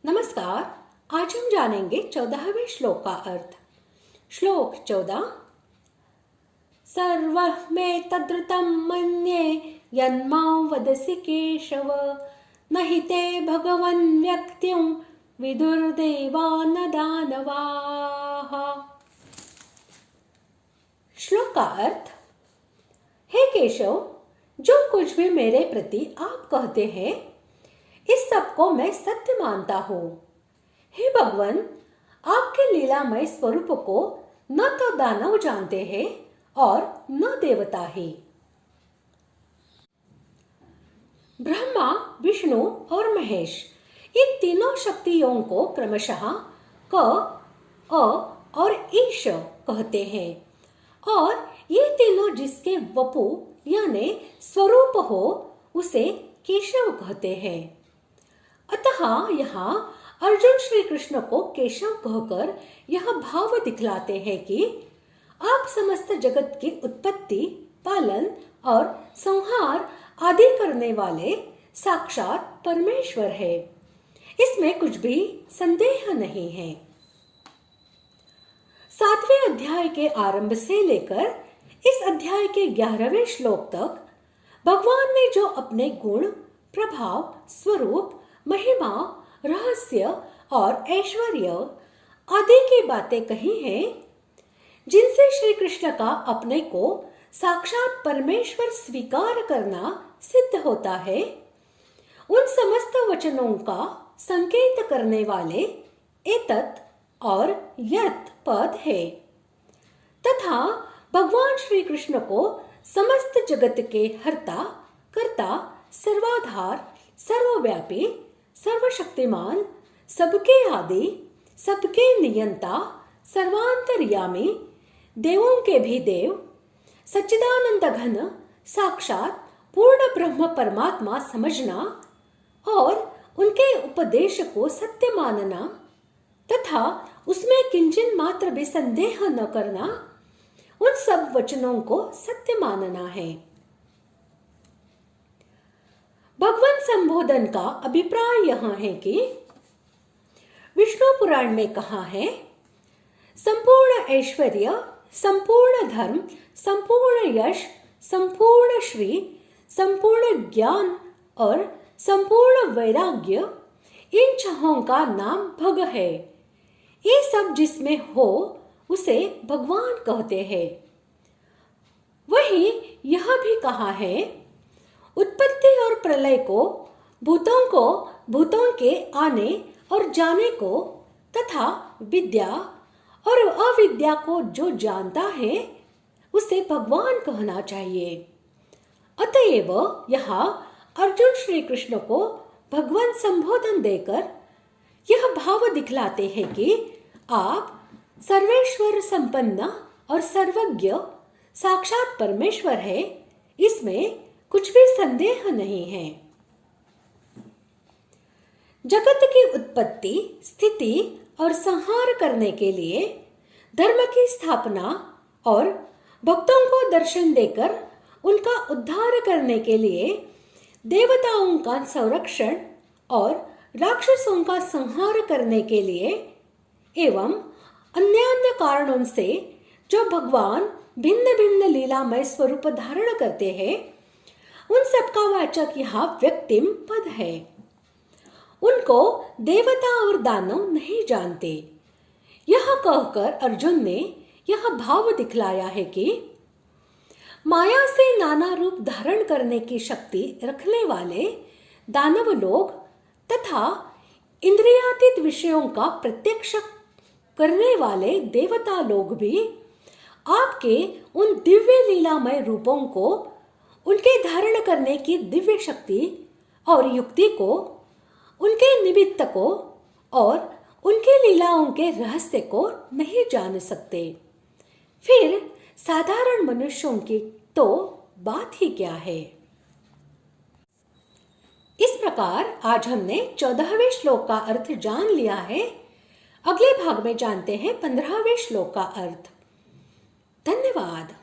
नमस्कार। आज हम जानेंगे 14वें श्लोक का अर्थ। श्लोक 14। सर्वः मे तद्ऋतं मन्ये यन्मां वदसि केशव न हि ते भगवन् व्यक्तिं विदुर्देवा न दानवाः। श्लोक का अर्थ। हे केशव, जो कुछ भी मेरे प्रति आप कहते हैं इस सब को मैं सत्य मानता हूँ। हे भगवान, आपके लीलामय स्वरूप को न तो दानव जानते हैं और न देवता ही। ब्रह्मा, विष्णु और महेश इन तीनों शक्तियों को क्रमशः क, अ और ईश कहते हैं और ये तीनों जिसके वपु यानी स्वरूप हो उसे केशव कहते हैं। अतः यहाँ अर्जुन श्री कृष्ण को केशव कहकर यह भाव दिखलाते हैं कि आप समस्त जगत की उत्पत्ति, पालन और संहार आदि करने वाले साक्षात परमेश्वर है। इसमें कुछ भी संदेह नहीं है। 7वें अध्याय के आरंभ से लेकर इस अध्याय के 11वें श्लोक तक भगवान ने जो अपने गुण, प्रभाव, स्वरूप, महिमा, रहस्य और ऐश्वर्य आदि की बातें कही हैं, जिनसे श्री कृष्ण का अपने को साक्षात परमेश्वर स्वीकार करना सिद्ध होता है, उन समस्त वचनों का संकेत करने वाले एतत् और यत् पद है तथा भगवान श्री कृष्ण को समस्त जगत के हर्ता, कर्ता, सर्वाधार, सर्वव्यापी, सर्वशक्तिमान, सबके आदि, सबके नियंता, सर्वांतर्यामी, देवों के भी देव, सच्चिदानंद घन, साक्षात पूर्ण ब्रह्म परमात्मा समझना और उनके उपदेश को सत्य मानना तथा उसमें किंचन मात्र भी संदेह न करना, उन सब वचनों को सत्य मानना है। भगवान संबोधन का अभिप्राय यह है कि विष्णु पुराण में कहा है, संपूर्ण ऐश्वर्य, संपूर्ण धर्म, संपूर्ण यश, संपूर्ण श्री, संपूर्ण ज्ञान और संपूर्ण वैराग्य इन छहों का नाम भग है। ये सब जिसमें हो उसे भगवान कहते हैं। वहीं यह भी कहा है, उत्पत्ति और प्रलय को, भूतों के आने और जाने को तथा विद्या और अविद्या को जो जानता है उसे भगवान कहना चाहिए। अतएव यहाँ अर्जुन श्री कृष्ण को भगवान संबोधन देकर यह भाव दिखलाते हैं कि आप सर्वेश्वर संपन्न और सर्वज्ञ साक्षात परमेश्वर है। इसमें कुछ भी संदेह नहीं है। जगत की उत्पत्ति, स्थिति और संहार करने के लिए, धर्म की स्थापना और भक्तों को दर्शन देकर उनका उद्धार करने के लिए, देवताओं का संरक्षण और राक्षसों का संहार करने के लिए एवं अन्य कारणों से जो भगवान भिन्न भिन्न लीलामय स्वरूप धारण करते हैं, उन सबका वाचक यहाँ व्यक्तिम पद है। उनको देवता और दानव नहीं जानते। यह कहकर अर्जुन ने यह भाव दिखलाया है कि माया से नाना रूप धारण करने की शक्ति रखने वाले दानव लोग तथा इंद्रियातीत विषयों का प्रत्यक्ष करने वाले देवता लोग भी आपके उन दिव्य लीलामय रूपों को, उनके धारण करने की दिव्य शक्ति और युक्ति को, उनके निमित्त को और उनके लीलाओं के रहस्य को नहीं जान सकते। फिर साधारण मनुष्यों की तो बात ही क्या है। इस प्रकार आज हमने 14वें श्लोक का अर्थ जान लिया है। अगले भाग में जानते हैं 15वें श्लोक का अर्थ। धन्यवाद।